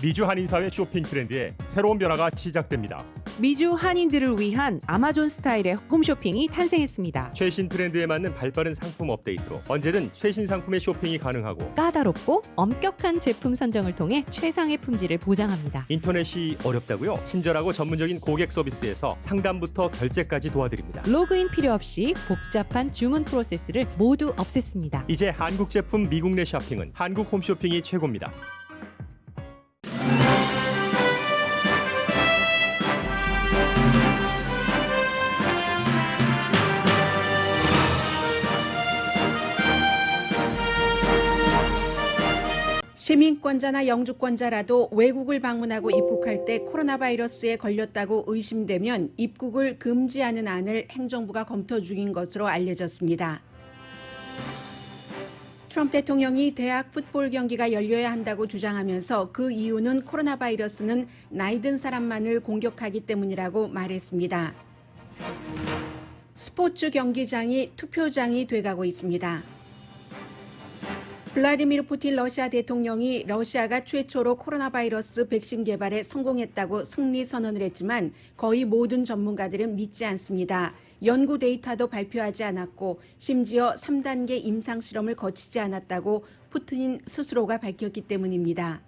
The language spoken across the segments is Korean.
미주 한인사회 쇼핑 트렌드에 새로운 변화가 시작됩니다. 미주 한인들을 위한 아마존 스타일의 홈쇼핑이 탄생했습니다. 최신 트렌드에 맞는 발빠른 상품 업데이트로 언제든 최신 상품의 쇼핑이 가능하고 까다롭고 엄격한 제품 선정을 통해 최상의 품질을 보장합니다. 인터넷이 어렵다고요? 친절하고 전문적인 고객 서비스에서 상담부터 결제까지 도와드립니다. 로그인 필요 없이 복잡한 주문 프로세스를 모두 없앴습니다. 이제 한국 제품 미국 내 쇼핑은 한국 홈쇼핑이 최고입니다. 시민권자나 영주권자라도 외국을 방문하고 입국할 때 코로나 바이러스에 걸렸다고 의심되면 입국을 금지하는 안을 행정부가 검토 중인 것으로 알려졌습니다. 트럼프 대통령이 대학 풋볼 경기가 열려야 한다고 주장하면서 그 이유는 코로나 바이러스는 나이 든 사람만을 공격하기 때문이라고 말했습니다. 스포츠 경기장이 투표장이 돼가고 있습니다. 블라디미르 푸틴 러시아 대통령이 러시아가 최초로 코로나 바이러스 백신 개발에 성공했다고 승리 선언을 했지만 거의 모든 전문가들은 믿지 않습니다. 연구 데이터도 발표하지 않았고 심지어 3단계 임상 실험을 거치지 않았다고 푸틴 스스로가 밝혔기 때문입니다.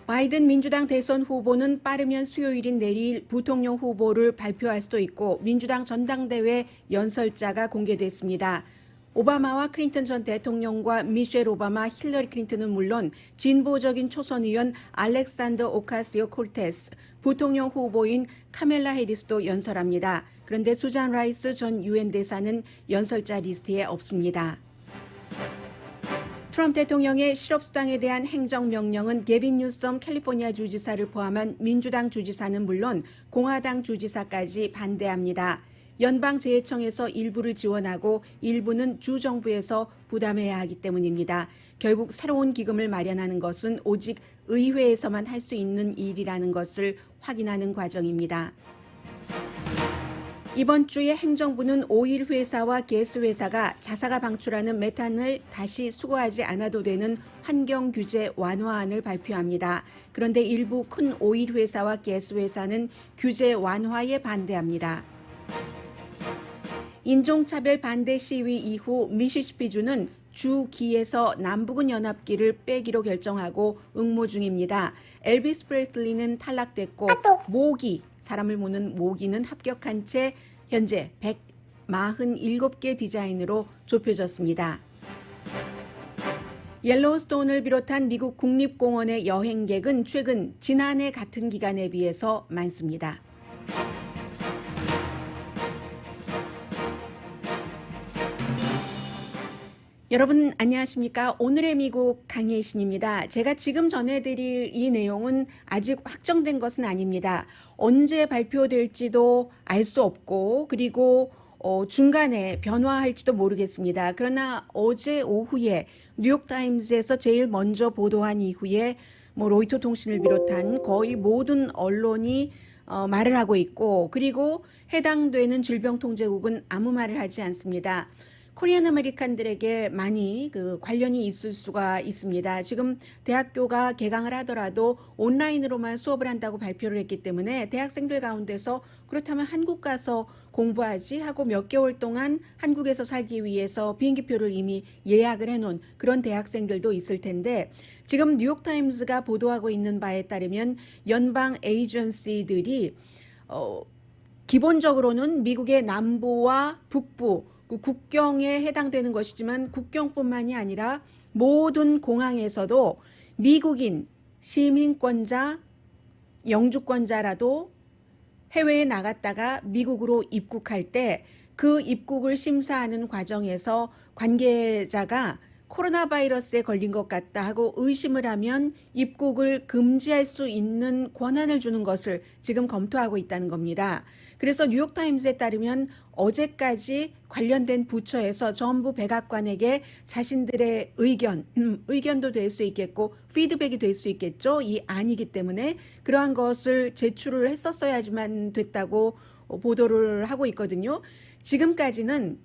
바이든 민주당 대선 후보는 빠르면 수요일인 내일 부통령 후보를 발표할 수도 있고 민주당 전당대회 연설자가 공개됐습니다. 오바마와 클린턴 전 대통령과 미셸 오바마, 힐러리 클린턴은 물론 진보적인 초선 의원 알렉산더 오카시오 콜테스, 부통령 후보인 카멜라 해리스도 연설합니다. 그런데 수잔 라이스 전 유엔 대사는 연설자 리스트에 없습니다. 트럼프 대통령의 실업수당에 대한 행정명령은 게빈 뉴섬 캘리포니아 주지사를 포함한 민주당 주지사는 물론 공화당 주지사까지 반대합니다. 연방재해청에서 일부를 지원하고 일부는 주정부에서 부담해야 하기 때문입니다. 결국 새로운 기금을 마련하는 것은 오직 의회에서만 할 수 있는 일이라는 것을 확인하는 과정입니다. 이번 주에 행정부는 오일 회사와 가스 회사가 자사가 방출하는 메탄을 다시 수거하지 않아도 되는 환경 규제 완화안을 발표합니다. 그런데 일부 큰 오일 회사와 가스 회사는 규제 완화에 반대합니다. 인종차별 반대 시위 이후 미시시피주는 주기에서 남북은 연합기를 빼기로 결정하고 응모 중입니다. 엘비스 프레슬리는 탈락됐고 모기, 사람을 모는 모기는 합격한 채 현재 147개 디자인으로 좁혀졌습니다. 옐로우스톤을 비롯한 미국 국립공원의 여행객은 최근 지난해 같은 기간에 비해서 많습니다. 여러분 안녕하십니까? 오늘의 미국 강예신입니다. 제가 지금 전해드릴 이 내용은 아직 확정된 것은 아닙니다. 언제 발표될지도 알 수 없고 그리고 중간에 변화할지도 모르겠습니다. 그러나 어제 오후에 뉴욕타임즈에서 제일 먼저 보도한 이후에 로이터 통신을 비롯한 거의 모든 언론이 말을 하고 있고 그리고 해당되는 질병통제국은 아무 말을 하지 않습니다. 코리안 아메리칸들에게 많이 관련이 있을 수가 있습니다. 지금 대학교가 개강을 하더라도 온라인으로만 수업을 한다고 발표를 했기 때문에 대학생들 가운데서 그렇다면 한국 가서 공부하지 하고 몇 개월 동안 한국에서 살기 위해서 비행기표를 이미 예약을 해놓은 그런 대학생들도 있을 텐데 지금 뉴욕타임즈가 보도하고 있는 바에 따르면 연방 에이전시들이 기본적으로는 미국의 남부와 북부 국경에 해당되는 것이지만 국경뿐만이 아니라 모든 공항에서도 미국인, 시민권자, 영주권자라도 해외에 나갔다가 미국으로 입국할 때 그 입국을 심사하는 과정에서 관계자가 코로나 바이러스에 걸린 것 같다 하고 의심을 하면 입국을 금지할 수 있는 권한을 주는 것을 지금 검토하고 있다는 겁니다. 그래서 뉴욕타임스에 따르면 어제까지 관련된 부처에서 전부 백악관에게 자신들의 의견도 될 수 있겠고 피드백이 될 수 있겠죠. 이 안이기 때문에 그러한 것을 제출을 했었어야지만 됐다고 보도를 하고 있거든요. 지금까지는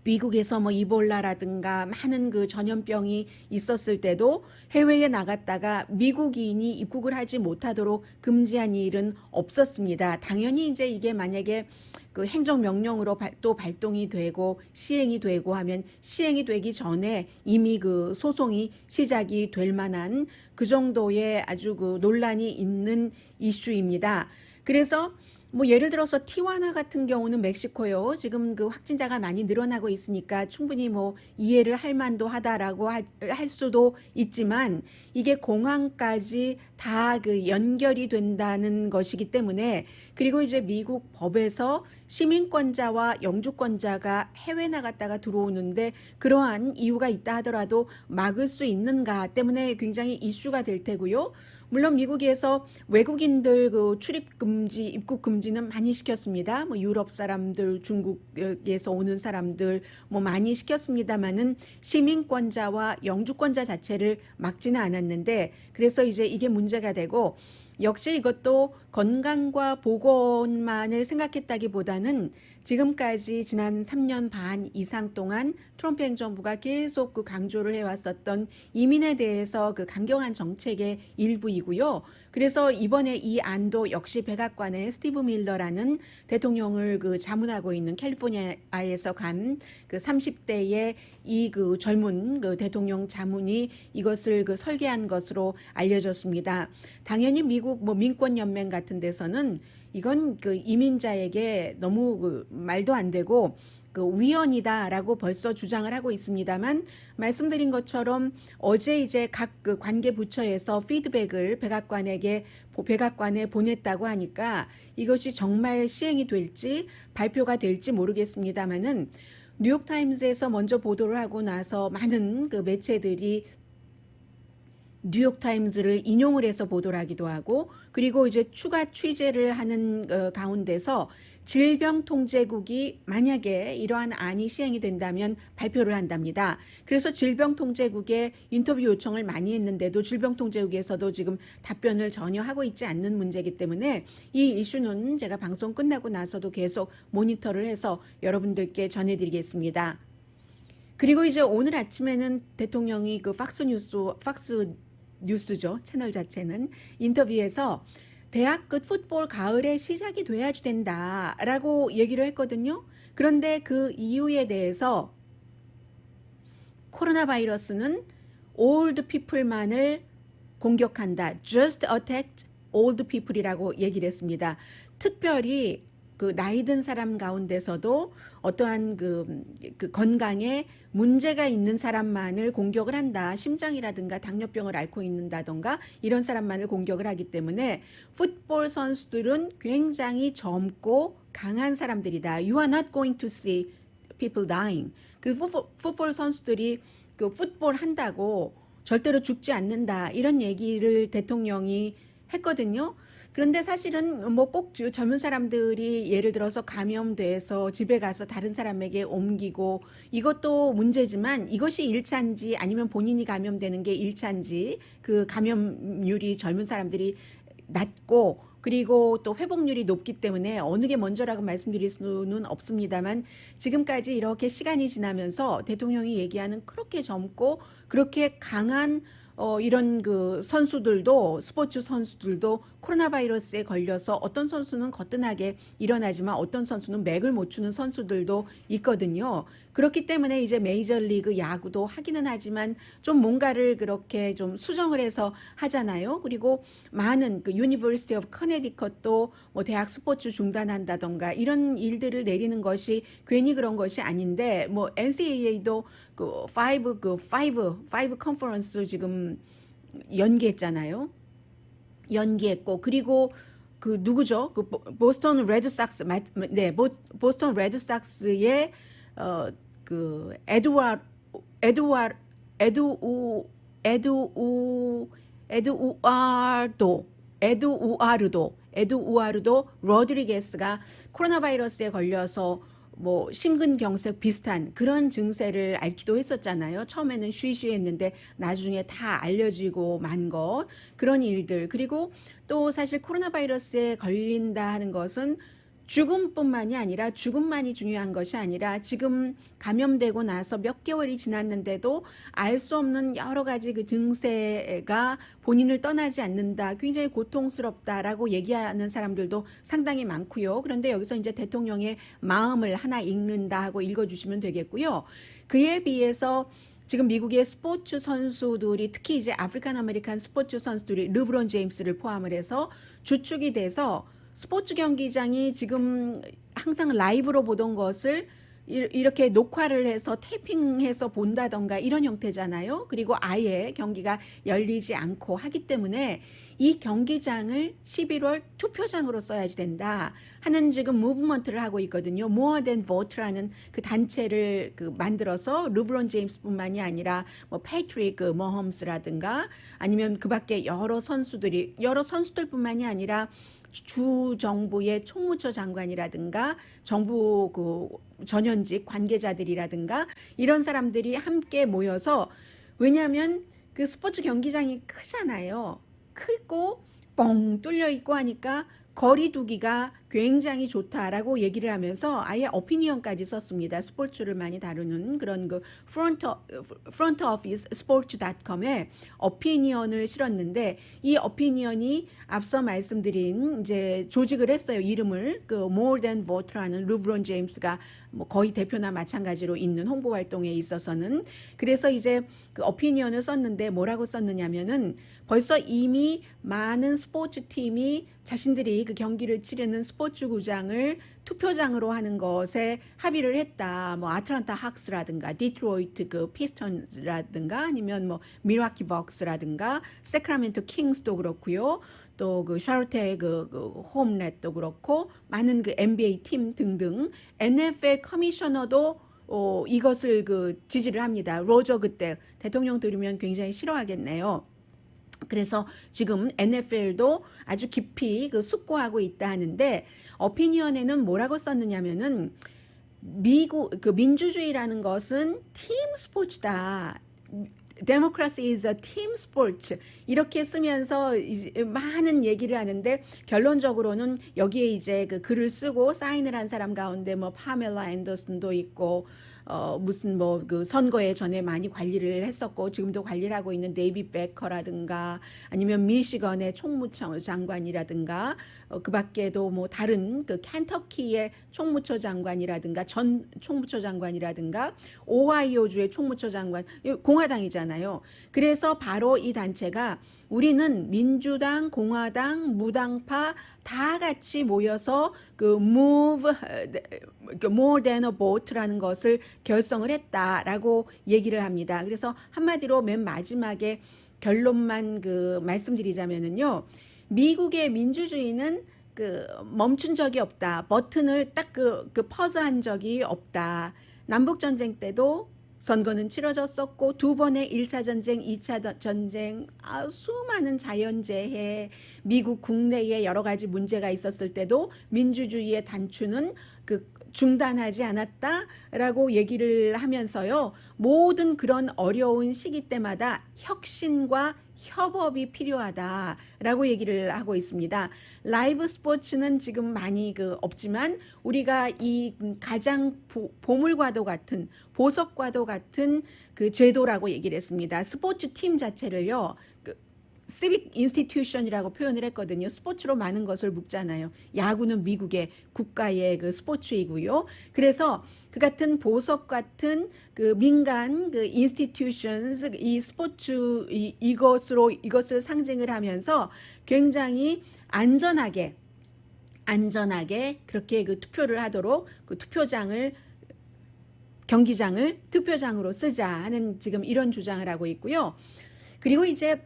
미국에서 뭐 이볼라라든가 많은 그 전염병이 있었을 때도 해외에 나갔다가 미국인이 입국을 하지 못하도록 금지한 일은 없었습니다. 당연히 이제 이게 만약에 그 행정명령으로 또 발동이 되고 시행이 되고 하면 시행이 되기 전에 이미 그 소송이 시작이 될 만한 그 정도의 아주 그 논란이 있는 이슈입니다. 그래서 뭐 예를 들어서 티와나 같은 경우는 멕시코요. 지금 그 확진자가 많이 늘어나고 있으니까 충분히 뭐 이해를 할 만도 하다라고 할 수도 있지만 이게 공항까지 다 그 연결이 된다는 것이기 때문에 그리고 이제 미국 법에서 시민권자와 영주권자가 해외 나갔다가 들어오는데 그러한 이유가 있다 하더라도 막을 수 있는가 때문에 굉장히 이슈가 될 테고요. 물론 미국에서 외국인들 그 출입 금지, 입국 금지는 많이 시켰습니다. 뭐 유럽 사람들, 중국에서 오는 사람들 뭐 많이 시켰습니다만은 시민권자와 영주권자 자체를 막지는 않았는데 그래서 이제 이게 문제가 되고 역시 이것도 건강과 보건만을 생각했다기보다는 지금까지 지난 3년 반 이상 동안 트럼프 행정부가 계속 그 강조를 해왔었던 이민에 대해서 그 강경한 정책의 일부이고요. 그래서 이번에 이 안도 역시 백악관의 스티브 밀러라는 대통령을 그 자문하고 있는 캘리포니아에서 간 그 30대의 이 그 젊은 그 대통령 자문이 이것을 그 설계한 것으로 알려졌습니다. 당연히 미국 뭐 민권연맹 같은 데서는 이건 그 이민자에게 너무 그 말도 안 되고 그 위헌이다라고 벌써 주장을 하고 있습니다만 말씀드린 것처럼 어제 이제 각 그 관계 부처에서 피드백을 백악관에 보냈다고 하니까 이것이 정말 시행이 될지 발표가 될지 모르겠습니다만은 뉴욕타임즈에서 먼저 보도를 하고 나서 많은 그 매체들이 뉴욕타임즈를 인용을 해서 보도를 하기도 하고 그리고 이제 추가 취재를 하는 가운데서 질병통제국이 만약에 이러한 안이 시행이 된다면 발표를 한답니다. 그래서 질병통제국에 인터뷰 요청을 많이 했는데도 질병통제국에서도 지금 답변을 전혀 하고 있지 않는 문제이기 때문에 이 이슈는 제가 방송 끝나고 나서도 계속 모니터를 해서 여러분들께 전해드리겠습니다. 그리고 이제 오늘 아침에는 대통령이 그 팍스 뉴스죠. 채널 자체는 인터뷰에서 대학 끝 풋볼 가을에 시작이 돼야지 된다라고 얘기를 했거든요. 그런데 그 이유에 대해서 코로나 바이러스는 old people만을 공격한다. just attacked old people이라고 얘기를 했습니다. 특별히 그 나이 든 사람 가운데서도 어떠한 그 건강에 문제가 있는 사람만을 공격을 한다. 심장이라든가 당뇨병을 앓고 있는다던가 이런 사람만을 공격을 하기 때문에 풋볼 선수들은 굉장히 젊고 강한 사람들이다. You are not going to see people dying. 그 풋볼 선수들이 그 풋볼 한다고 절대로 죽지 않는다. 이런 얘기를 대통령이 했거든요. 그런데 사실은 뭐 꼭 젊은 사람들이 예를 들어서 감염돼서 집에 가서 다른 사람에게 옮기고 이것도 문제지만 이것이 1차인지 아니면 본인이 감염되는 게 1차인지 그 감염률이 젊은 사람들이 낮고 그리고 또 회복률이 높기 때문에 어느 게 먼저라고 말씀드릴 수는 없습니다만 지금까지 이렇게 시간이 지나면서 대통령이 얘기하는 그렇게 젊고 그렇게 강한 이런 그 선수들도 스포츠 선수들도 코로나 바이러스에 걸려서 어떤 선수는 거뜬하게 일어나지만 어떤 선수는 맥을 못 추는 선수들도 있거든요. 그렇기 때문에 이제 메이저리그 야구도 하기는 하지만 좀 뭔가를 그렇게 좀 수정을 해서 하잖아요. 그리고 많은 그 유니버시티 오브 커네디컷도 뭐 대학 스포츠 중단한다던가 이런 일들을 내리는 것이 괜히 그런 것이 아닌데 뭐 NCAA도 그 5 컨퍼런스 지금 연기했잖아요. 연기했고 그리고 그 누구죠? 그 보스턴 레드삭스 보스턴 레드삭스의 그 에두아르도 로드리게스가 코로나 바이러스에 걸려서 뭐 심근경색 비슷한 그런 증세를 앓기도 했었잖아요. 처음에는 쉬쉬했는데 나중에 다 알려지고 만 것 그런 일들. 그리고 또 사실 코로나 바이러스에 걸린다 하는 것은 죽음뿐만이 아니라 죽음만이 중요한 것이 아니라 지금 감염되고 나서 몇 개월이 지났는데도 알 수 없는 여러 가지 그 증세가 본인을 떠나지 않는다. 굉장히 고통스럽다라고 얘기하는 사람들도 상당히 많고요. 그런데 여기서 이제 대통령의 마음을 하나 읽는다 하고 읽어주시면 되겠고요. 그에 비해서 지금 미국의 스포츠 선수들이 특히 이제 아프리칸 아메리칸 스포츠 선수들이 르브론 제임스를 포함을 해서 주축이 돼서 스포츠 경기장이 지금 항상 라이브로 보던 것을 이렇게 녹화를 해서 테이핑해서 본다던가 이런 형태잖아요. 그리고 아예 경기가 열리지 않고 하기 때문에 이 경기장을 11월 투표장으로 써야지 된다 하는 지금 무브먼트를 하고 있거든요. More Than Vote라는 그 단체를 만들어서 르브론 제임스뿐만이 아니라 뭐 패트릭 머홈스라든가 아니면 그밖에 여러 선수들뿐만이 아니라 주 정부의 총무처 장관이라든가 정부 전현직 관계자들이라든가 이런 사람들이 함께 모여서 왜냐하면 그 스포츠 경기장이 크잖아요. 크고 뻥 뚫려 있고 하니까 거리 두기가 굉장히 좋다라고 얘기를 하면서 아예 오피니언까지 썼습니다. 스포츠를 많이 다루는 그런 그 프론트 오피스 스포츠.com에 오피니언을 실었는데 이 오피니언이 앞서 말씀드린 이제 조직을 했어요. 이름을 More Than Vote라는 르브론 제임스가 뭐 거의 대표나 마찬가지로 있는 홍보 활동에 있어서는 그래서 이제 그 오피니언을 썼는데 뭐라고 썼느냐면은 벌써 이미 많은 스포츠 팀이 자신들이 그 경기를 치르는 스포츠구장을 투표장으로 하는 것에 합의를 했다. 뭐 아틀란타 학스라든가 디트로이트 그 피스턴즈라든가 아니면 뭐 밀와키 벅스라든가 세크라멘토 킹스도 그렇고요. 또 그 샤르테 그 홈렛도 그렇고 많은 그 NBA 팀 등등 NFL 커미셔너도 이것을 지지를 합니다. 로저 그때 대통령 들으면 굉장히 싫어하겠네요. 그래서 지금 NFL도 아주 깊이 숙고하고 있다 하는데 오피니언에는 뭐라고 썼느냐면은 미국 민주주의라는 것은 팀 스포츠다. Democracy is a team sport. 이렇게 쓰면서 많은 얘기를 하는데 결론적으로는 여기에 이제 그 글을 쓰고 사인을 한 사람 가운데 뭐 파멜라 앤더슨도 있고 무슨 뭐 그 선거에 전에 많이 관리를 했었고 지금도 관리를 하고 있는 데이빗 베커라든가 아니면 미시건의 총무처 장관이라든가 그 밖에도 뭐 다른 그 켄터키의 총무처 장관이라든가 전 총무처 장관이라든가 오하이오주의 총무처 장관 공화당이잖아요. 그래서 바로 이 단체가 우리는 민주당, 공화당, 무당파 다 같이 모여서 move more than a vote라는 것을 결성을 했다라고 얘기를 합니다. 그래서 한마디로 맨 마지막에 결론만 말씀드리자면은요. 미국의 민주주의는 멈춘 적이 없다. 버튼을 딱 퍼즈한 적이 없다. 남북 전쟁 때도 선거는 치러졌었고 두 번의 1차 전쟁, 2차 전쟁, 수많은 자연재해, 미국 국내에 여러 가지 문제가 있었을 때도 민주주의의 단추는 중단하지 않았다라고 얘기를 하면서요. 모든 그런 어려운 시기 때마다 혁신과 협업이 필요하다라고 얘기를 하고 있습니다. 라이브 스포츠는 지금 많이 없지만 우리가 이 가장 보물과도 같은 보석과도 같은 그 제도라고 얘기를 했습니다. 스포츠 팀 자체를요. civic institution이라고 표현을 했거든요. 스포츠로 많은 것을 묶잖아요. 야구는 미국의 국가의 스포츠이고요. 그래서 그 같은 보석 같은 민간 institutions 이 스포츠 이것을 상징을 하면서 굉장히 안전하게 그렇게 투표를 하도록 경기장을 투표장으로 쓰자 하는 지금 이런 주장을 하고 있고요. 그리고 이제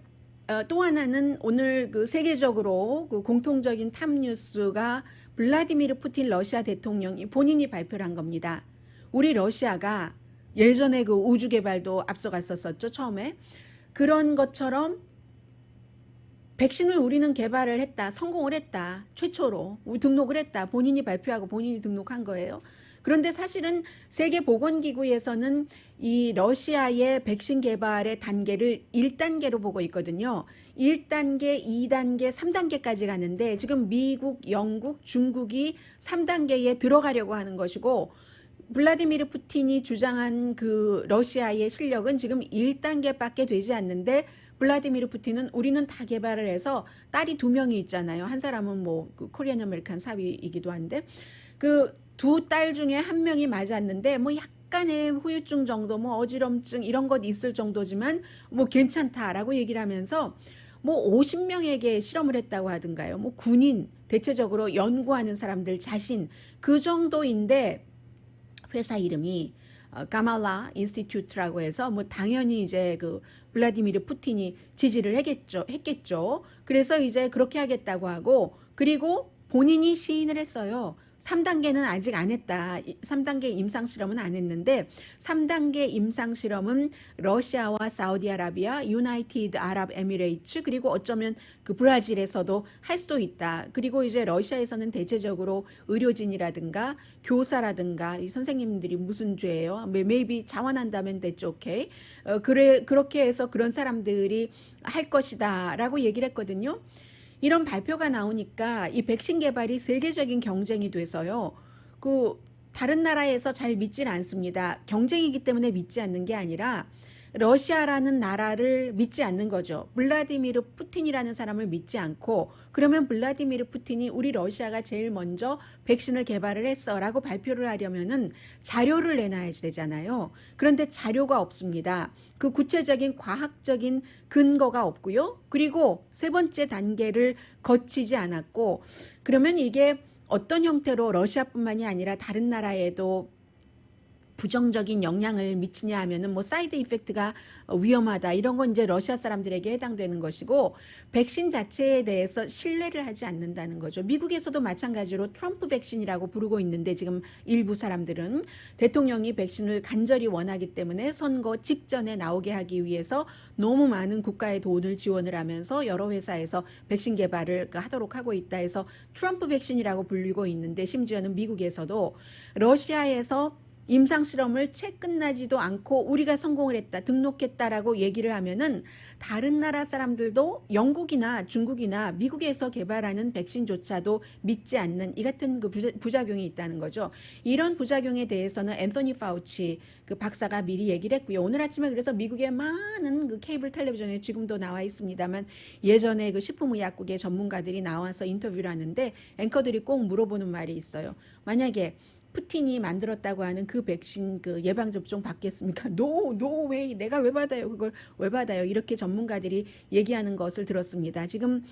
또 하나는 오늘 세계적으로 공통적인 탑 뉴스가 블라디미르 푸틴 러시아 대통령이 본인이 발표를 한 겁니다. 우리 러시아가 예전에 우주 개발도 앞서갔었죠. 처음에. 그런 것처럼 백신을 우리는 개발을 했다. 성공을 했다. 최초로 등록을 했다. 본인이 발표하고 본인이 등록한 거예요. 그런데 사실은 세계보건기구에서는 이 러시아의 백신 개발의 단계를 1단계로 보고 있거든요. 1단계, 2단계, 3단계까지 가는데 지금 미국, 영국, 중국이 3단계에 들어가려고 하는 것이고 블라디미르 푸틴이 주장한 그 러시아의 실력은 지금 1단계밖에 되지 않는데 블라디미르 푸틴은 우리는 다 개발을 해서 딸이 2명이 있잖아요. 한 사람은 뭐 그 코리안 아메리칸 사위이기도 한데 그 두 딸 중에 한 명이 맞았는데 뭐 약간의 후유증 정도 뭐 어지럼증 이런 것 있을 정도지만 뭐 괜찮다라고 얘기를 하면서 뭐 50명에게 실험을 했다고 하던가요. 뭐 군인 대체적으로 연구하는 사람들 자신 그 정도인데 회사 이름이 가말라 인스티튜트라고 해서 뭐 당연히 이제 그 블라디미르 푸틴이 지지를 했겠죠. 그래서 이제 그렇게 하겠다고 하고 그리고 본인이 시인을 했어요. 3단계는 아직 안 했다. 3단계 임상 실험은 안 했는데 3단계 임상 실험은 러시아와 사우디아라비아, 유나이티드 아랍 에미레이츠 그리고 어쩌면 그 브라질에서도 할 수도 있다. 그리고 이제 러시아에서는 대체적으로 의료진이라든가 교사라든가 이 선생님들이 무슨 죄예요? maybe 자원한다면 됐죠. 오케이. 그렇게 해서 그런 사람들이 할 것이다라고 얘기를 했거든요. 이런 발표가 나오니까 이 백신 개발이 세계적인 경쟁이 돼서요. 그 다른 나라에서 잘 믿질 않습니다. 경쟁이기 때문에 믿지 않는 게 아니라 러시아라는 나라를 믿지 않는 거죠. 블라디미르 푸틴이라는 사람을 믿지 않고 그러면 블라디미르 푸틴이 우리 러시아가 제일 먼저 백신을 개발을 했어라고 발표를 하려면은 자료를 내놔야 되잖아요. 그런데 자료가 없습니다. 그 구체적인 과학적인 근거가 없고요. 그리고 세 번째 단계를 거치지 않았고 그러면 이게 어떤 형태로 러시아뿐만이 아니라 다른 나라에도 부정적인 영향을 미치냐 하면은 뭐 사이드 이펙트가 위험하다 이런 건 이제 러시아 사람들에게 해당되는 것이고 백신 자체에 대해서 신뢰를 하지 않는다는 거죠. 미국에서도 마찬가지로 트럼프 백신이라고 부르고 있는데 지금 일부 사람들은 대통령이 백신을 간절히 원하기 때문에 선거 직전에 나오게 하기 위해서 너무 많은 국가의 돈을 지원을 하면서 여러 회사에서 백신 개발을 하도록 하고 있다 해서 트럼프 백신이라고 불리고 있는데 심지어는 미국에서도 러시아에서 임상 실험을 채 끝나지도 않고 우리가 성공을 했다, 등록했다라고 얘기를 하면은 다른 나라 사람들도 영국이나 중국이나 미국에서 개발하는 백신조차도 믿지 않는 이 같은 그 부작용이 있다는 거죠. 이런 부작용에 대해서는 앤서니 파우치 그 박사가 미리 얘기를 했고요. 오늘 아침에 그래서 미국의 많은 그 케이블 텔레비전에 지금도 나와 있습니다만 예전에 그 식품의약국의 전문가들이 나와서 인터뷰를 하는데 앵커들이 꼭 물어보는 말이 있어요. 만약에 푸틴이 만들었다고 하는 그 백신 그 예방접종 받겠습니까? No way. 내가 왜 받아요? 그걸 왜 받아요? 이렇게 전문가들이 얘기하는 것을 들었습니다. 지금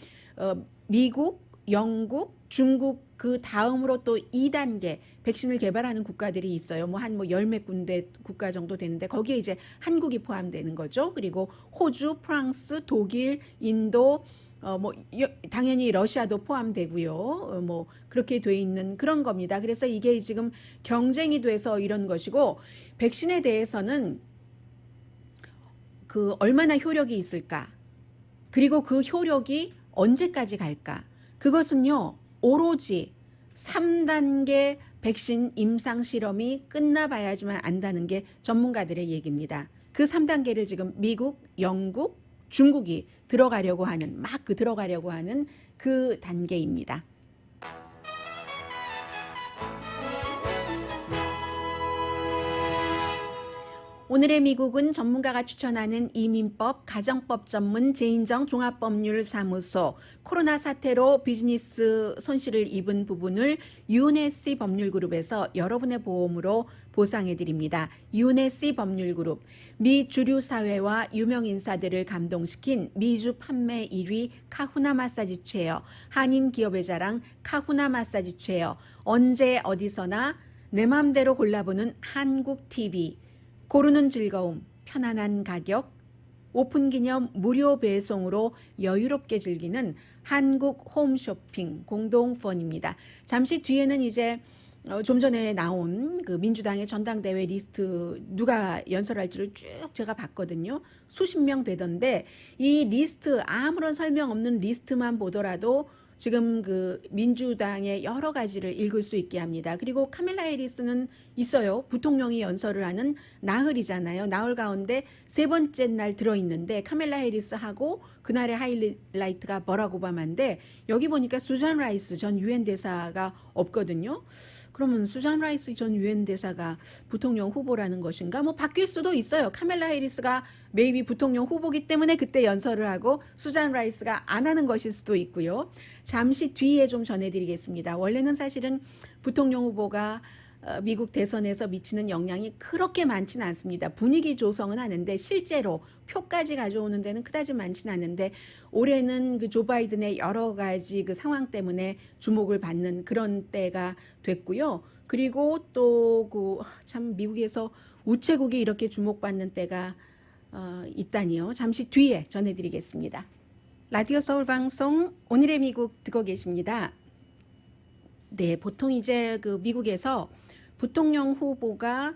미국, 영국, 중국 그 다음으로 또 2단계 백신을 개발하는 국가들이 있어요. 뭐 한 뭐 열 몇 군데 국가 정도 되는데 거기에 이제 한국이 포함되는 거죠. 그리고 호주, 프랑스, 독일, 인도 당연히 러시아도 포함되고요. 뭐 그렇게 돼 있는 그런 겁니다. 그래서 이게 지금 경쟁이 돼서 이런 것이고 백신에 대해서는 그 얼마나 효력이 있을까? 그리고 그 효력이 언제까지 갈까? 그것은요. 오로지 3단계 백신 임상 실험이 끝나봐야지만 안다는 게 전문가들의 얘기입니다. 그 3단계를 지금 미국, 영국, 중국이 들어가려고 하는 들어가려고 하는 그 단계입니다. 오늘의 미국은 전문가가 추천하는 이민법, 가정법 전문 제인정 종합법률사무소 코로나 사태로 비즈니스 손실을 입은 부분을 UNSC 법률그룹에서 여러분의 보험으로 보상해드립니다. UNSC 법률그룹, 미 주류 사회와 유명 인사들을 감동시킨 미주 판매 1위 카후나 마사지 체어, 한인 기업의 자랑 카후나 마사지 체어, 언제 어디서나 내 맘대로 골라보는 한국 TV, 고르는 즐거움, 편안한 가격, 오픈 기념 무료 배송으로 여유롭게 즐기는 한국 홈쇼핑 공동펀입니다. 잠시 뒤에는 이제 좀 전에 나온 그 민주당의 전당대회 리스트 누가 연설할지를 쭉 제가 봤거든요. 수십 명 되던데 이 리스트 아무런 설명 없는 리스트만 보더라도 지금 그 민주당의 여러 가지를 읽을 수 있게 합니다. 그리고 카밀라 해리스는 있어요. 부통령이 연설을 하는 나흘이잖아요. 나흘 가운데 세 번째 날 들어있는데 카밀라 해리스하고 그날의 하이라이트가 버락 오바마인데 여기 보니까 수잔 라이스 전 유엔 대사가 없거든요. 그러면 수잔 라이스 전 유엔 대사가 부통령 후보라는 것인가? 뭐 바뀔 수도 있어요. 카밀라 해리스가 메이비 부통령 후보기 때문에 그때 연설을 하고 수잔 라이스가 안 하는 것일 수도 있고요. 잠시 뒤에 좀 전해드리겠습니다. 원래는 사실은 부통령 후보가 미국 대선에서 미치는 영향이 그렇게 많지는 않습니다. 분위기 조성은 하는데 실제로 표까지 가져오는 데는 그다지 많지는 않은데 올해는 그 조 바이든의 여러 가지 그 상황 때문에 주목을 받는 그런 때가 됐고요. 그리고 또 그 참 미국에서 우체국이 이렇게 주목받는 때가 있다니요. 잠시 뒤에 전해드리겠습니다. 라디오 서울 방송 오늘의 미국 듣고 계십니다. 네, 보통 이제 그 미국에서 부통령 후보가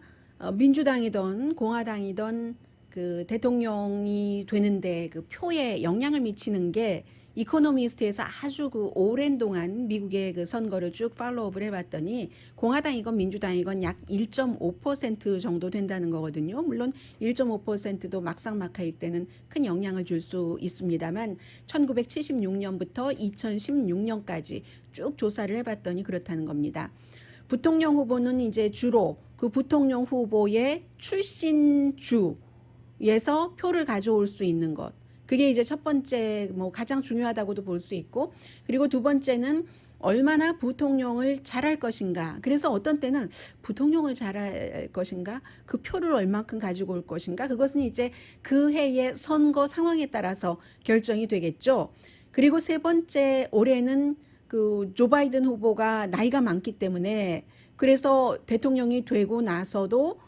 민주당이든 공화당이든 그 대통령이 되는데 그 표에 영향을 미치는 게 이코노미스트에서 아주 그 오랜 동안 미국의 그 선거를 쭉 팔로우업을 해봤더니 공화당이건 민주당이건 약 1.5% 정도 된다는 거거든요. 물론 1.5%도 막상막하일 때는 큰 영향을 줄 수 있습니다만 1976년부터 2016년까지 쭉 조사를 해봤더니 그렇다는 겁니다. 부통령 후보는 이제 주로 그 부통령 후보의 출신 주에서 표를 가져올 수 있는 것. 그게 이제 첫 번째 뭐 가장 중요하다고도 볼 수 있고 그리고 두 번째는 얼마나 부통령을 잘할 것인가. 그래서 어떤 때는 부통령을 잘할 것인가 그 표를 얼마큼 가지고 올 것인가 그것은 이제 그 해의 선거 상황에 따라서 결정이 되겠죠. 그리고 세 번째 올해는 그 조 바이든 후보가 나이가 많기 때문에 그래서 대통령이 되고 나서도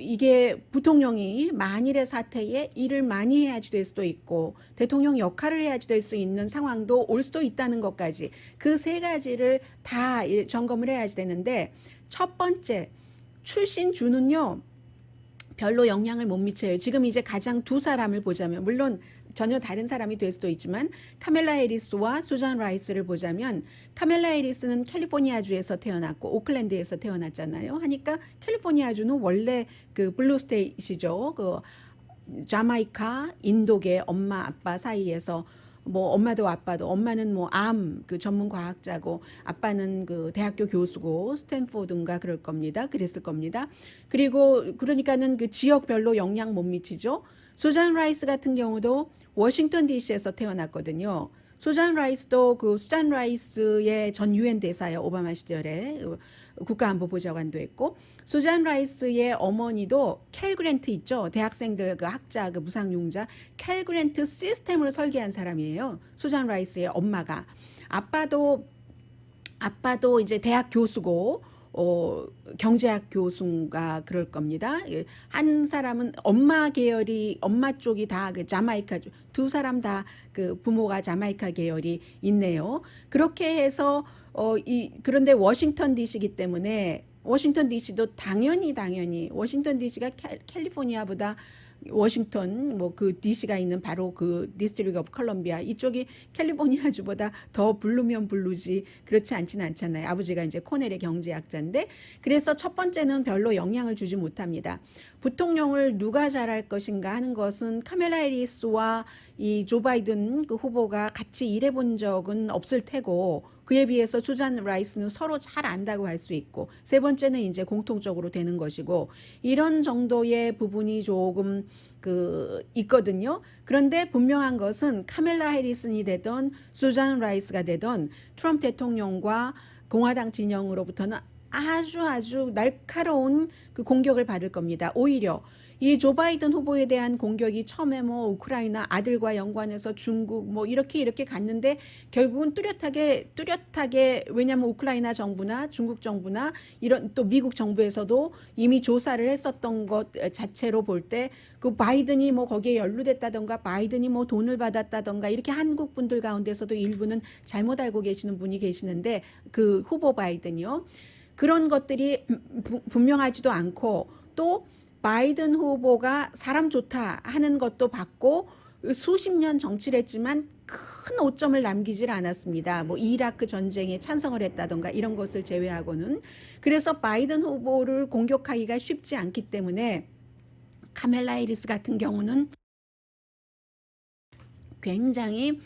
이게 부통령이 만일의 사태에 일을 많이 해야지 될 수도 있고 대통령 역할을 해야지 될 수 있는 상황도 올 수도 있다는 것까지 그 세 가지를 다 점검을 해야지 되는데 첫 번째 출신 주는요 별로 영향을 못 미쳐요. 지금 이제 가장 두 사람을 보자면 물론 전혀 다른 사람이 될 수도 있지만 카밀라 해리스와 수잔 라이스를 보자면 카밀라 해리스는 캘리포니아주에서 태어났고 오클랜드에서 태어났잖아요. 하니까 캘리포니아주는 원래 그 블루 스테이트죠. 그 자마이카, 인도계 엄마 아빠 사이에서 뭐 엄마도 아빠도 엄마는 뭐 암 그 전문 과학자고 아빠는 그 대학교 교수고 스탠포드인가 그럴 겁니다. 그랬을 겁니다. 그리고 그러니까는 그 지역별로 영향 못 미치죠. 수잔 라이스 같은 경우도 워싱턴 DC에서 태어났거든요. 수잔 라이스도 그 수잔 라이스의 전 유엔 대사예요. 오바마 시절에 국가안보보좌관도 했고 수잔 라이스의 어머니도 캘 그랜트 있죠. 대학생들 그 학자 그 무상용자 캘 그랜트 시스템을 설계한 사람이에요. 수잔 라이스의 엄마가 아빠도 이제 대학 교수고 경제학 교수가 그럴 겁니다. 한 사람은 엄마 쪽이 다 그 자마이카 두 사람 다 그 부모가 자마이카 계열이 있네요. 그렇게 해서 그런데 워싱턴 DC이기 때문에 워싱턴 DC도 당연히 워싱턴 DC가 캘리포니아보다 워싱턴 뭐 그 DC가 있는 바로 그 디스트릭 오브 컬럼비아 이쪽이 캘리포니아주보다 더 블루면 블루지 그렇지 않지는 않잖아요. 아버지가 이제 코넬의 경제학자인데 그래서 첫 번째는 별로 영향을 주지 못합니다. 부통령을 누가 잘할 것인가 하는 것은 카밀라 해리스와 이 조 바이든 그 후보가 같이 일해본 적은 없을 테고 그에 비해서 수잔 라이스는 서로 잘 안다고 할 수 있고 세 번째는 이제 공통적으로 되는 것이고 이런 정도의 부분이 조금 그 있거든요. 그런데 분명한 것은 카밀라 해리슨이 되던 수잔 라이스가 되던 트럼프 대통령과 공화당 진영으로부터는 아주 날카로운 그 공격을 받을 겁니다. 오히려 이 조 바이든 후보에 대한 공격이 처음에 뭐 우크라이나 아들과 연관해서 중국 뭐 이렇게 갔는데 결국은 뚜렷하게 왜냐하면 우크라이나 정부나 중국 정부나 이런 또 미국 정부에서도 이미 조사를 했었던 것 자체로 볼 때 그 바이든이 뭐 거기에 연루됐다던가 바이든이 뭐 돈을 받았다던가 이렇게 한국 분들 가운데서도 일부는 잘못 알고 계시는 분이 계시는데 그 후보 바이든이요. 그런 것들이 분명하지도 않고 또 바이든 후보가 사람 좋다 하는 것도 봤고 수십 년 정치를 했지만 큰 오점을 남기질 않았습니다. 뭐 이라크 전쟁에 찬성을 했다던가 이런 것을 제외하고는. 그래서 바이든 후보를 공격하기가 쉽지 않기 때문에 카멜라 해리스 같은 경우는 굉장히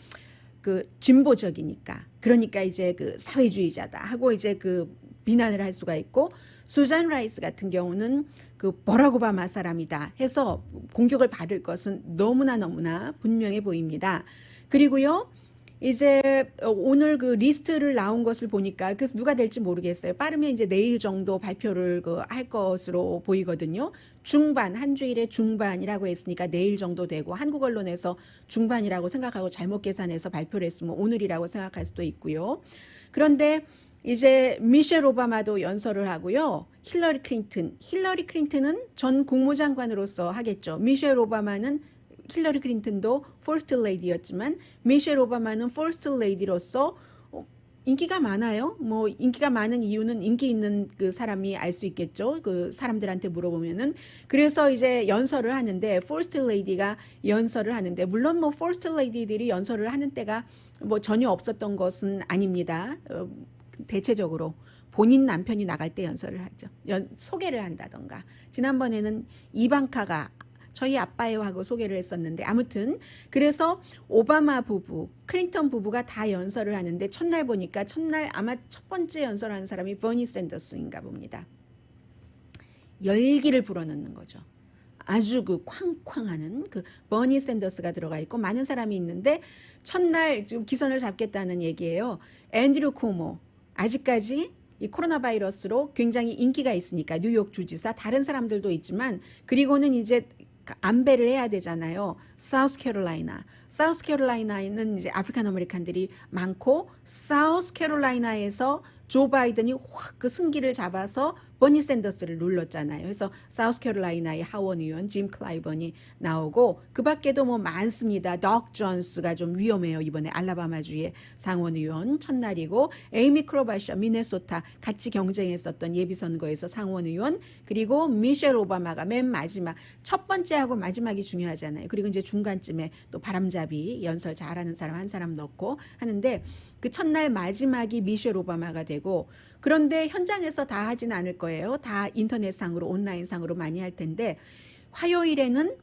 그 진보적이니까, 그러니까 이제 그 사회주의자다 하고 이제 그 비난을 할 수가 있고, 수잔 라이스 같은 경우는 그 버락 오바마 사람이다 해서 공격을 받을 것은 너무나 분명해 보입니다. 그리고요, 이제 오늘 그 리스트를 나온 것을 보니까 그래서 누가 될지 모르겠어요. 빠르면 이제 내일 정도 발표를 할 것으로 보이거든요. 중반, 한 주일의 중반이라고 했으니까 내일 정도 되고, 한국 언론에서 중반이라고 생각하고 잘못 계산해서 발표를 했으면 오늘이라고 생각할 수도 있고요. 그런데 이제 미셸 오바마도 연설을 하고요. 힐러리 클린턴은 전 국무장관으로서 하겠죠. 미셸 오바마는, 힐러리 클린턴도 퍼스트 레이디였지만 미셸 오바마는 퍼스트 레이디로서 인기가 많아요. 뭐 인기가 많은 이유는 인기 있는 그 사람이 알 수 있겠죠. 그 사람들한테 물어보면은. 그래서 이제 연설을 하는데, 퍼스트 레이디가 연설을 하는데, 물론 뭐 퍼스트 레이디들이 연설을 하는 때가 뭐 전혀 없었던 것은 아닙니다. 대체적으로 본인 남편이 나갈 때 연설을 하죠. 소개를 한다던가. 지난번에는 이방카가 저희 아빠예요 하고 소개를 했었는데, 아무튼 그래서 오바마 부부, 클린턴 부부가 다 연설을 하는데, 첫날 보니까 아마 첫 번째 연설하는 사람이 버니 샌더스인가 봅니다. 열기를 불어넣는 거죠. 아주 그 쾅쾅하는 그 버니 샌더스가 들어가 있고 많은 사람이 있는데, 첫날 좀 기선을 잡겠다는 얘기예요. 앤드류 쿠모, 아직까지 이 코로나 바이러스로 굉장히 인기가 있으니까 뉴욕 주지사, 다른 사람들도 있지만, 그리고는 이제 안배를 해야 되잖아요. 사우스캐롤라이나는 이제 아프리칸 아메리칸들이 많고, 사우스캐롤라이나에서 조 바이든이 확 그 승기를 잡아서 버니 샌더스를 눌렀잖아요. 그래서 사우스캐롤라이나의 하원 의원 짐 클라이번이 나오고, 그 밖에도 뭐 많습니다. 덕 존스가 좀 위험해요. 이번에 알라바마주의 상원 의원 첫날이고, 에이미 크로바샤 미네소타 같이 경쟁했었던 예비선거에서 상원 의원, 그리고 미셸 오바마가 맨 마지막, 첫 번째하고 마지막이 중요하잖아요. 그리고 이제 중간쯤에 또 바람잡이 연설 잘하는 사람 한 사람 넣고 하는데, 그 첫날 마지막이 미셸 오바마가 되고, 그런데 현장에서 다 하진 않을 거예요. 다 인터넷상으로, 온라인상으로 많이 할 텐데, 화요일에는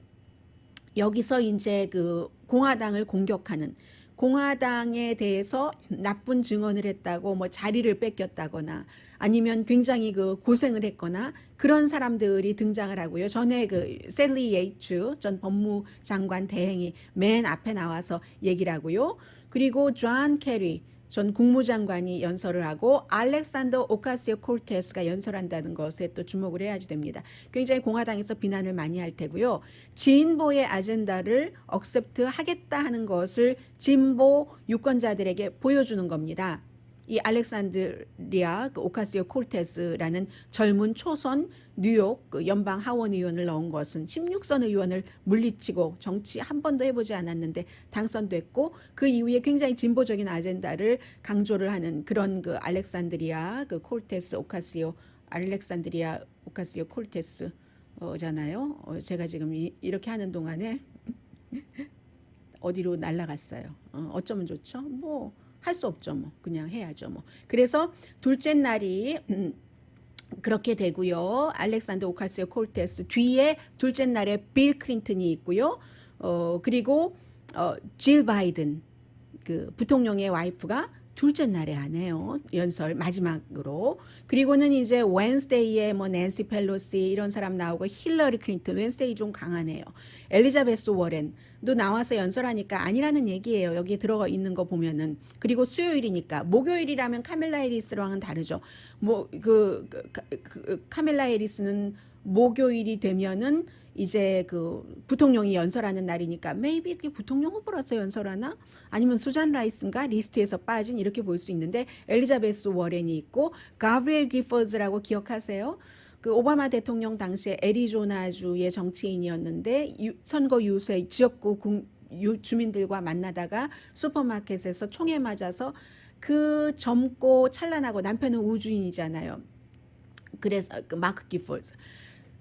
여기서 이제 그 공화당을 공격하는, 공화당에 대해서 나쁜 증언을 했다고 뭐 자리를 뺏겼다거나 아니면 굉장히 그 고생을 했거나 그런 사람들이 등장을 하고요. 전에 그 셀리 예이츠 전 법무장관 대행이 맨 앞에 나와서 얘기를 하고요. 그리고 존 케리 전 국무장관이 연설을 하고, 알렉산더 오카시오 콜테스가 연설한다는 것에 또 주목을 해야지 됩니다. 굉장히 공화당에서 비난을 많이 할 테고요. 진보의 아젠다를 억셉트 하겠다 하는 것을 진보 유권자들에게 보여주는 겁니다. 이 알렉산드리아 오카시오 콜테스라는 젊은 초선 뉴욕 연방 하원 의원을 넣은 것은 16선 의원을 물리치고 정치 한 번도 해보지 않았는데 당선됐고, 그 이후에 굉장히 진보적인 아젠다를 강조를 하는 그런 그 알렉산드리아 오카시오 콜테스잖아요. 제가 지금 이렇게 하는 동안에 어디로 날아갔어요. 어쩌면 좋죠? 뭐 할 수 없죠. 뭐 그냥 해야죠. 뭐 그래서 둘째 날이 그렇게 되고요. 알렉산더 오카시오 콜테스 뒤에 둘째 날에 빌 클린턴이 있고요. 그리고 질 바이든 그 부통령의 와이프가 둘째 날에 하네요. 연설 마지막으로. 그리고는 이제 웬스데이에 뭐 낸시 펠로시 이런 사람 나오고, 힐러리 클린턴, 웬스데이 좀 강하네요. 엘리자베스 워렌도 나와서 연설하니까 아니라는 얘기예요. 여기에 들어가 있는 거 보면은. 그리고 수요일이니까, 목요일이라면 카멜라 해리스랑은 다르죠. 뭐 카멜라 해리스는 목요일이 되면은 이제 그 부통령이 연설하는 날이니까 maybe 그게 부통령 후보라서 연설하나? 아니면 수잔 라이스인가? 리스트에서 빠진, 이렇게 볼 수 있는데, 엘리자베스 워렌이 있고, 가브리엘 기퍼즈라고 기억하세요? 그 오바마 대통령 당시에 애리조나주의 정치인이었는데 선거 유세 지역구 주민들과 만나다가 슈퍼마켓에서 총에 맞아서, 그 젊고 찬란하고 남편은 우주인이잖아요. 그래서 그 마크 기퍼즈.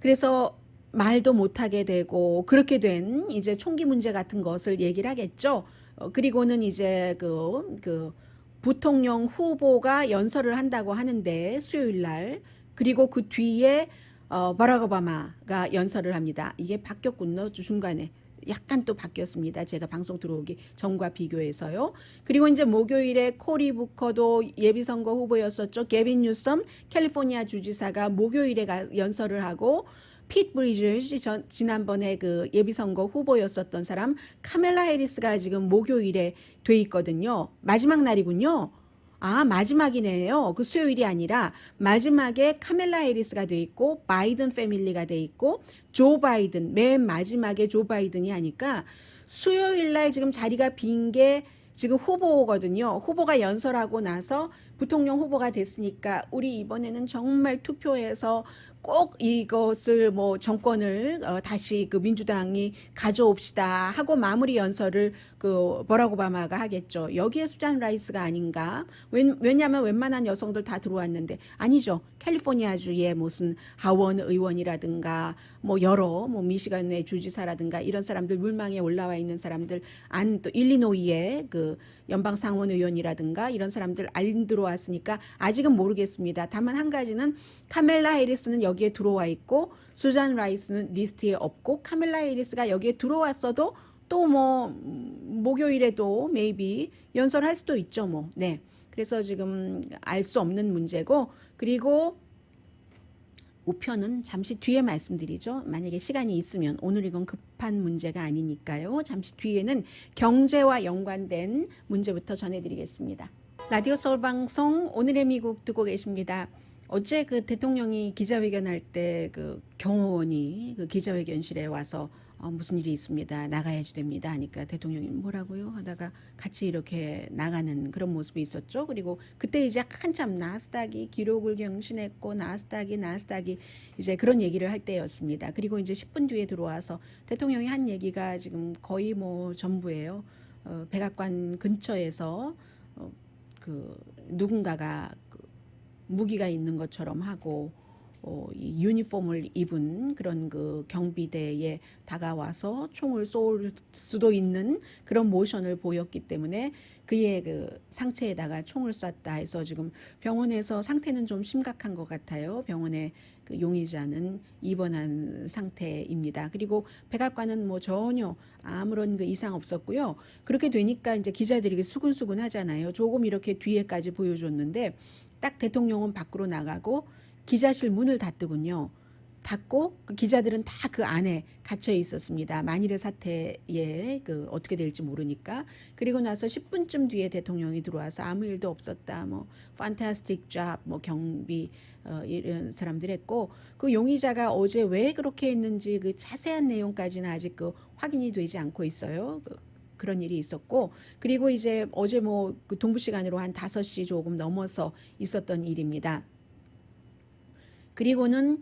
그래서 말도 못하게 되고 그렇게 된 이제 총기 문제 같은 것을 얘기를 하겠죠. 그리고는 이제 그 부통령 후보가 연설을 한다고 하는데 수요일 날 그리고 그 뒤에 바락 오바마가 연설을 합니다. 이게 바뀌었군요. 중간에 약간 또 바뀌었습니다. 제가 방송 들어오기 전과 비교해서요. 그리고 이제 목요일에 코리 부커도 예비선거 후보였었죠. 게빈 뉴섬 캘리포니아 주지사가 목요일에 연설을 하고 핏 브리지스 지난번에 그 예비선거 후보였었던 사람 카멜라 해리스가 지금 목요일에 돼 있거든요. 마지막 날이군요. 아, 마지막이네요. 그 수요일이 아니라 마지막에 카멜라 해리스가 돼 있고 바이든 패밀리가 돼 있고 조 바이든 맨 마지막에 조 바이든이 하니까 수요일 날 지금 자리가 빈 게 지금 후보거든요. 후보가 연설하고 나서 부통령 후보가 됐으니까 우리 이번에는 정말 투표해서 꼭 이것을 뭐 정권을 다시 그 민주당이 가져옵시다 하고 마무리 연설을 그 버락 오바마가 하겠죠. 여기에 수잔 라이스가 아닌가? 왜냐하면 웬만한 여성들 다 들어왔는데 아니죠. 캘리포니아주의 무슨 하원 의원이라든가 뭐 여러 뭐 미시간의 주지사라든가 이런 사람들 물망에 올라와 있는 사람들 또 일리노이의 그 연방 상원 의원이라든가 이런 사람들 안 들어왔으니까 아직은 모르겠습니다. 다만 한 가지는 카멜라 해리스는 여기에 들어와 있고 수잔 라이스는 리스트에 없고 카멜라 해리스가 여기에 들어왔어도 또 뭐 목요일에도 maybe 연설할 수도 있죠 뭐. 네. 그래서 지금 알 수 없는 문제고 그리고 우편은 잠시 뒤에 말씀드리죠. 만약에 시간이 있으면 오늘 이건 급한 문제가 아니니까요. 잠시 뒤에는 경제와 연관된 문제부터 전해드리겠습니다. 라디오 서울 방송 오늘의 미국 듣고 계십니다. 어제 그 대통령이 기자회견할 때 그 경호원이 그 기자회견실에 와서 무슨 일이 있습니다. 나가야지 됩니다. 하니까 대통령이 뭐라고요? 하다가 같이 이렇게 나가는 그런 모습이 있었죠. 그리고 그때 이제 한참 나스닥이 기록을 경신했고 나스닥이 이제 그런 얘기를 할 때였습니다. 그리고 이제 10분 뒤에 들어와서 대통령이 한 얘기가 지금 거의 뭐 전부예요. 백악관 근처에서 그 누군가가 그 무기가 있는 것처럼 하고 이 유니폼을 입은 그런 그 경비대에 다가와서 총을 쏠 수도 있는 그런 모션을 보였기 때문에 그의 그 상체에다가 총을 쐈다 해서 지금 병원에서 상태는 좀 심각한 것 같아요. 병원에 그 용의자는 입원한 상태입니다. 그리고 백악관은 뭐 전혀 아무런 그 이상 없었고요. 그렇게 되니까 이제 기자들이 수근수근 하잖아요. 조금 이렇게 뒤에까지 보여줬는데 딱 대통령은 밖으로 나가고 기자실 문을 닫더군요. 닫고 그 기자들은 다 그 안에 갇혀 있었습니다. 만일의 사태에 그 어떻게 될지 모르니까. 그리고 나서 10분쯤 뒤에 대통령이 들어와서 아무 일도 없었다. 뭐 fantastic job 뭐 경비 이런 사람들 했고 그 용의자가 어제 왜 그렇게 했는지 그 자세한 내용까지는 아직 그 확인이 되지 않고 있어요. 그런 일이 있었고 그리고 이제 어제 뭐 그 동부 시간으로 한 5시 조금 넘어서 있었던 일입니다. 그리고는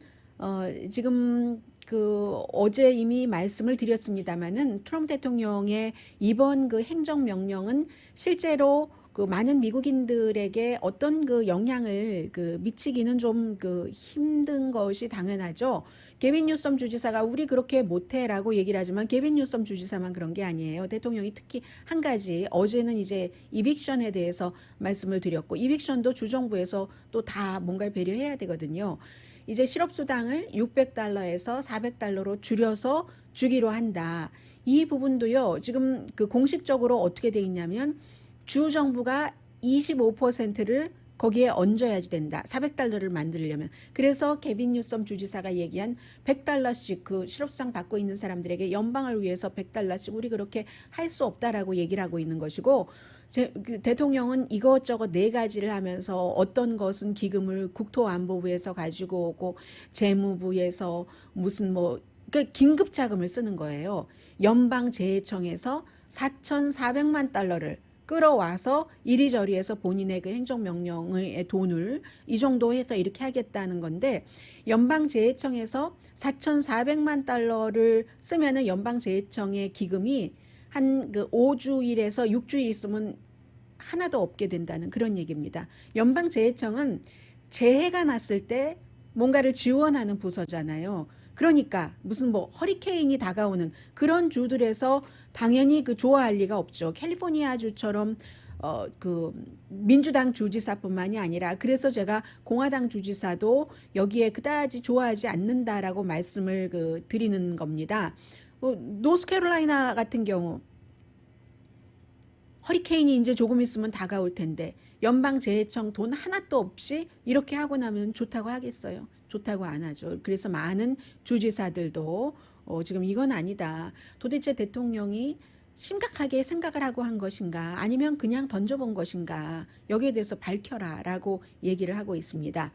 지금 그 어제 이미 말씀을 드렸습니다마는 트럼프 대통령의 이번 그 행정명령은 실제로 그 많은 미국인들에게 어떤 그 영향을 그 미치기는 좀 그 힘든 것이 당연하죠. 게빈 뉴섬 주지사가 우리 그렇게 못해라고 얘기를 하지만 게빈 뉴섬 주지사만 그런 게 아니에요. 대통령이 특히 한 가지 어제는 이제 이빅션에 대해서 말씀을 드렸고 이빅션도 주정부에서 또 다 뭔가를 배려해야 되거든요. 이제 실업수당을 $600에서 $400로 줄여서 주기로 한다. 이 부분도요. 지금 그 공식적으로 어떻게 돼 있냐면 주 정부가 25%를 거기에 얹어야지 된다. $400를 만들려면. 그래서 게빈 뉴섬 주지사가 얘기한 $100씩 그 실업수당 받고 있는 사람들에게 연방을 위해서 $100씩 우리 그렇게 할 수 없다라고 얘기를 하고 있는 것이고 대통령은 이것저것 4가지를 하면서 어떤 것은 기금을 국토안보부에서 가지고 오고 재무부에서 무슨 뭐 그러니까 긴급 자금을 쓰는 거예요. 연방재해청에서 $4,400만 끌어와서 이리저리 해서 본인의 그 행정명령의 돈을 이 정도 해서 이렇게 하겠다는 건데 연방재해청에서 $4,400만 쓰면은 연방재해청의 기금이 한 그 5주일에서 6주일 있으면 하나도 없게 된다는 그런 얘기입니다. 연방재해청은 재해가 났을 때 뭔가를 지원하는 부서잖아요. 그러니까 무슨 뭐 허리케인이 다가오는 그런 주들에서 당연히 그 좋아할 리가 없죠. 캘리포니아 주처럼 그 민주당 주지사뿐만이 아니라 그래서 제가 공화당 주지사도 여기에 그다지 좋아하지 않는다라고 말씀을 드리는 겁니다. 노스캐롤라이나 같은 경우 허리케인이 이제 조금 있으면 다가올 텐데 연방재해청 돈 하나도 없이 이렇게 하고 나면 좋다고 하겠어요? 좋다고 안 하죠. 그래서 많은 주지사들도 지금 이건 아니다. 도대체 대통령이 심각하게 생각을 하고 한 것인가 아니면 그냥 던져본 것인가 여기에 대해서 밝혀라 라고 얘기를 하고 있습니다.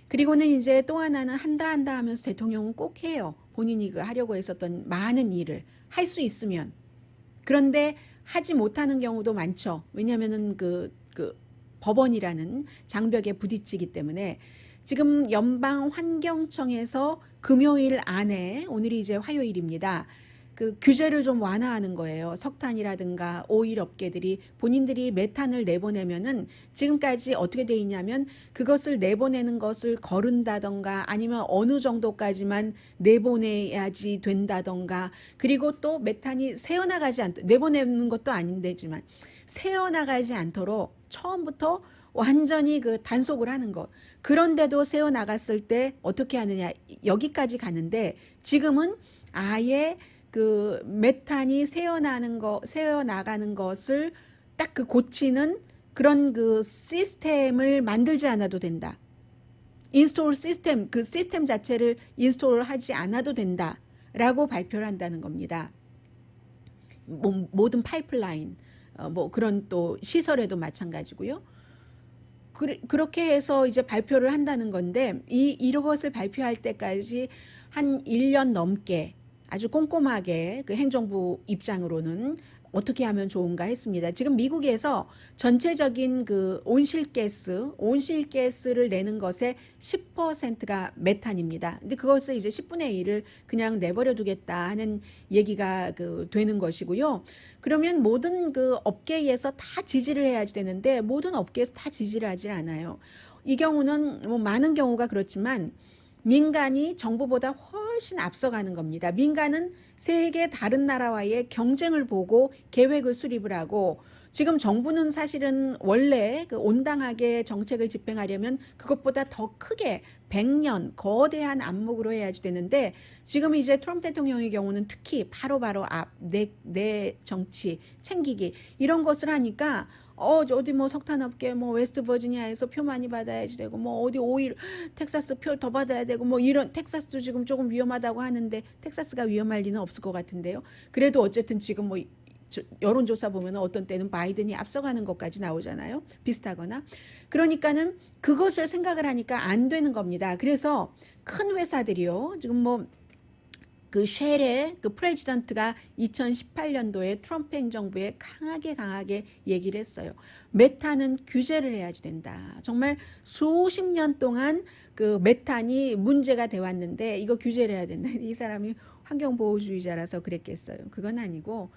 그리고는 이제 또 하나는 한다 하면서 대통령은 꼭 해요. 본인이 하려고 했었던 많은 일을 할 수 있으면. 그런데 하지 못하는 경우도 많죠. 왜냐하면은 그 법원이라는 장벽에 부딪히기 때문에 지금 연방환경청에서 금요일 안에 오늘이 이제 화요일입니다. 그 규제를 좀 완화하는 거예요. 석탄이라든가 오일 업계들이 본인들이 메탄을 내보내면은 지금까지 어떻게 돼 있냐면 그것을 내보내는 것을 거른다던가 아니면 어느 정도까지만 내보내야지 된다던가 그리고 또 메탄이 새어나가지 않도록 내보내는 것도 아닌데지만 새어나가지 않도록 처음부터 완전히 단속을 하는 것. 그런데도 새어나갔을 때 어떻게 하느냐 여기까지 가는데 지금은 아예 메탄이 새어나가는 것을 딱 고치는 그런 시스템을 만들지 않아도 된다. 인스톨 시스템, 시스템 자체를 인스톨 하지 않아도 된다라고 발표를 한다는 겁니다. 모든 파이프라인, 그런 또 시설에도 마찬가지고요. 그렇게 해서 이제 발표를 한다는 건데 이것을 발표할 때까지 한 1년 넘게 아주 꼼꼼하게 행정부 입장으로는 어떻게 하면 좋은가 했습니다. 지금 미국에서 전체적인 온실가스를 내는 것의 10%가 메탄입니다. 근데 그것을 이제 10분의 1을 그냥 내버려 두겠다 하는 얘기가 되는 것이고요. 그러면 모든 업계에서 다 지지를 해야 되는데 모든 업계에서 다 지지를 하질 않아요. 이 경우는 많은 경우가 그렇지만 민간이 정부보다 훨씬 앞서가는 겁니다. 민간은 세계 다른 나라와의 경쟁을 보고 계획을 수립을 하고 지금 정부는 사실은 원래 온당하게 정책을 집행하려면 그것보다 더 크게 100년 거대한 안목으로 해야지 되는데 지금 이제 트럼프 대통령의 경우는 특히 바로바로 내 정치 챙기기 이런 것을 하니까 어디 석탄업계 웨스트 버지니아에서 표 많이 받아야지 되고 어디 오일 텍사스 표 더 받아야 되고 이런 텍사스도 지금 조금 위험하다고 하는데 텍사스가 위험할 리는 없을 것 같은데요. 그래도 어쨌든 지금 여론조사 보면 어떤 때는 바이든이 앞서가는 것까지 나오잖아요. 비슷하거나. 그러니까는 그것을 생각을 하니까 안 되는 겁니다. 그래서 큰 회사들이요. 지금 쉘의 프레지던트가 2018년도에 트럼프 행정부에 강하게 얘기를 했어요. 메탄은 규제를 해야지 된다. 정말 수십 년 동안 메탄이 문제가 돼 왔는데 이거 규제를 해야 된다. 이 사람이 환경보호주의자라서 그랬겠어요. 그건 아니고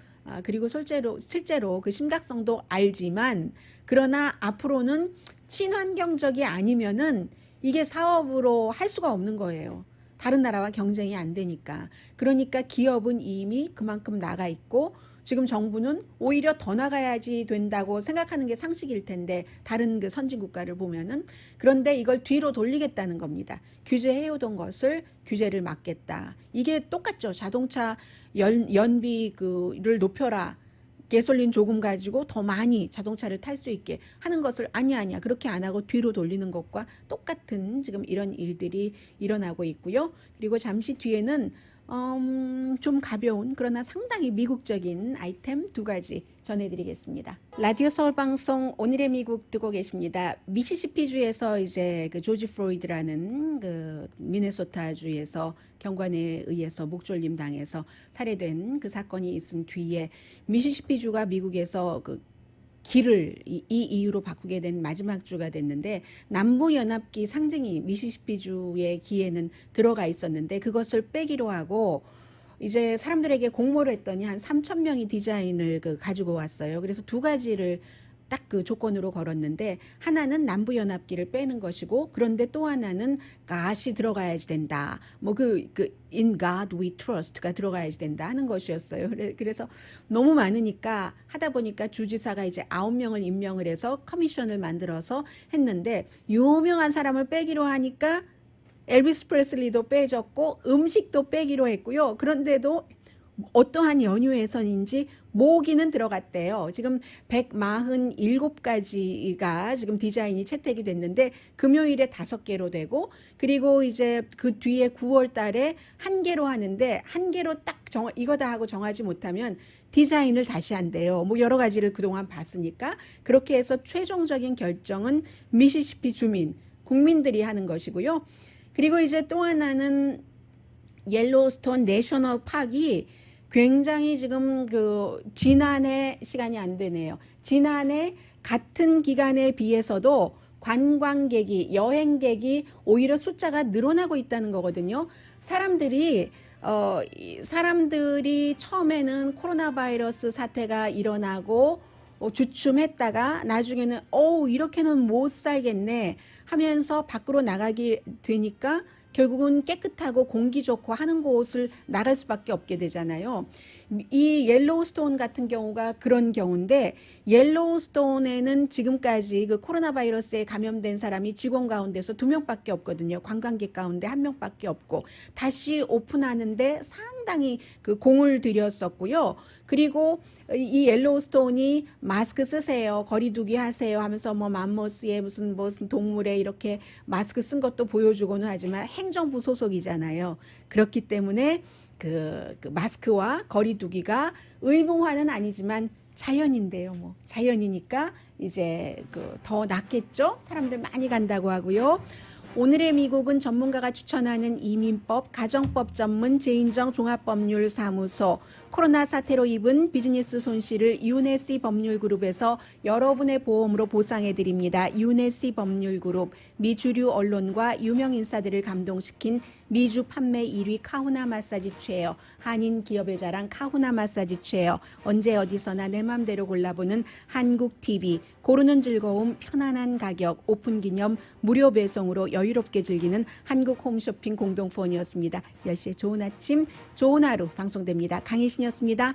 그리고 실제로 그 심각성도 알지만 그러나 앞으로는 친환경적이 아니면은 이게 사업으로 할 수가 없는 거예요. 다른 나라와 경쟁이 안 되니까. 그러니까 기업은 이미 그만큼 나가 있고 지금 정부는 오히려 더 나가야지 된다고 생각하는 게 상식일 텐데 다른 선진 국가를 보면은 그런데 이걸 뒤로 돌리겠다는 겁니다. 규제해오던 것을 규제를 막겠다. 이게 똑같죠. 자동차 연비를 높여라. 가솔린 조금 가지고 더 많이 자동차를 탈 수 있게 하는 것을 아니야 그렇게 안 하고 뒤로 돌리는 것과 똑같은 지금 이런 일들이 일어나고 있고요. 그리고 잠시 뒤에는 좀 가벼운 그러나 상당히 미국적인 아이템 2가지 전해드리겠습니다. 라디오 서울 방송 오늘의 미국 듣고 계십니다. 미시시피주에서 이제 조지 플로이드라는 미네소타주에서 경관에 의해서 목졸림 당해서 살해된 사건이 있은 뒤에 미시시피주가 미국에서 길을 이 이유로 바꾸게 된 마지막 주가 됐는데 남부연합기 상징이 미시시피주의 기에는 들어가 있었는데 그것을 빼기로 하고 이제 사람들에게 공모를 했더니 한 3,000명이 디자인을 가지고 왔어요. 그래서 2가지를 딱 그 조건으로 걸었는데 하나는 남부연합기를 빼는 것이고 그런데 또 하나는 God이 들어가야지 된다. 뭐 In God we trust가 들어가야지 된다 하는 것이었어요. 그래서 너무 많으니까 하다 보니까 주지사가 이제 9명을 임명을 해서 커미션을 만들어서 했는데 유명한 사람을 빼기로 하니까 엘비스 프레슬리도 빼졌고 음식도 빼기로 했고요. 그런데도 어떠한 연유에서인지 모기는 들어갔대요. 지금 147가지가 지금 디자인이 채택이 됐는데 금요일에 5개로 되고 그리고 이제 그 뒤에 9월 달에 1개로 하는데 1개로 딱 이거다 하고 정하지 못하면 디자인을 다시 한대요. 뭐 여러 가지를 그동안 봤으니까 그렇게 해서 최종적인 결정은 미시시피 주민, 국민들이 하는 것이고요. 그리고 이제 또 하나는 옐로우스톤 내셔널 파크이 굉장히 지금 지난해 시간이 안 되네요. 지난해 같은 기간에 비해서도 관광객이 여행객이 오히려 숫자가 늘어나고 있다는 거거든요. 사람들이 처음에는 코로나 바이러스 사태가 일어나고 주춤했다가 나중에는 이렇게는 못 살겠네 하면서 밖으로 나가게 되니까 결국은 깨끗하고 공기 좋고 하는 곳을 나갈 수밖에 없게 되잖아요. 이 옐로우스톤 같은 경우가 그런 경우인데 옐로우스톤에는 지금까지 그 코로나 바이러스에 감염된 사람이 직원 가운데서 2명밖에 없거든요. 관광객 가운데 1명밖에 없고 다시 오픈하는데 상당히 그 공을 들였었고요. 그리고 이 옐로우스톤이 마스크 쓰세요, 거리두기 하세요 하면서 뭐 맘모스에 무슨 동물에 이렇게 마스크 쓴 것도 보여주고는 하지만 행정부 소속이잖아요. 그렇기 때문에 그 마스크와 거리두기가 의무화는 아니지만 자연인데요. 뭐 자연이니까 이제 더 낫겠죠. 사람들 많이 간다고 하고요. 오늘의 미국은 전문가가 추천하는 이민법, 가정법 전문 제인정 종합법률사무소, 코로나 사태로 입은 비즈니스 손실을 UNSC 법률그룹에서 여러분의 보험으로 보상해드립니다. UNSC 법률그룹, 미주류 언론과 유명 인사들을 감동시킨 미주 판매 1위 카후나 마사지 체어, 한인 기업의 자랑 카후나 마사지 체어, 언제 어디서나 내 맘대로 골라보는 한국 TV, 고르는 즐거움, 편안한 가격, 오픈 기념, 무료 배송으로 여유롭게 즐기는 한국 홈쇼핑 공동폰이었습니다. 10시에 좋은 아침, 좋은 하루 방송됩니다. 강혜신이었습니다.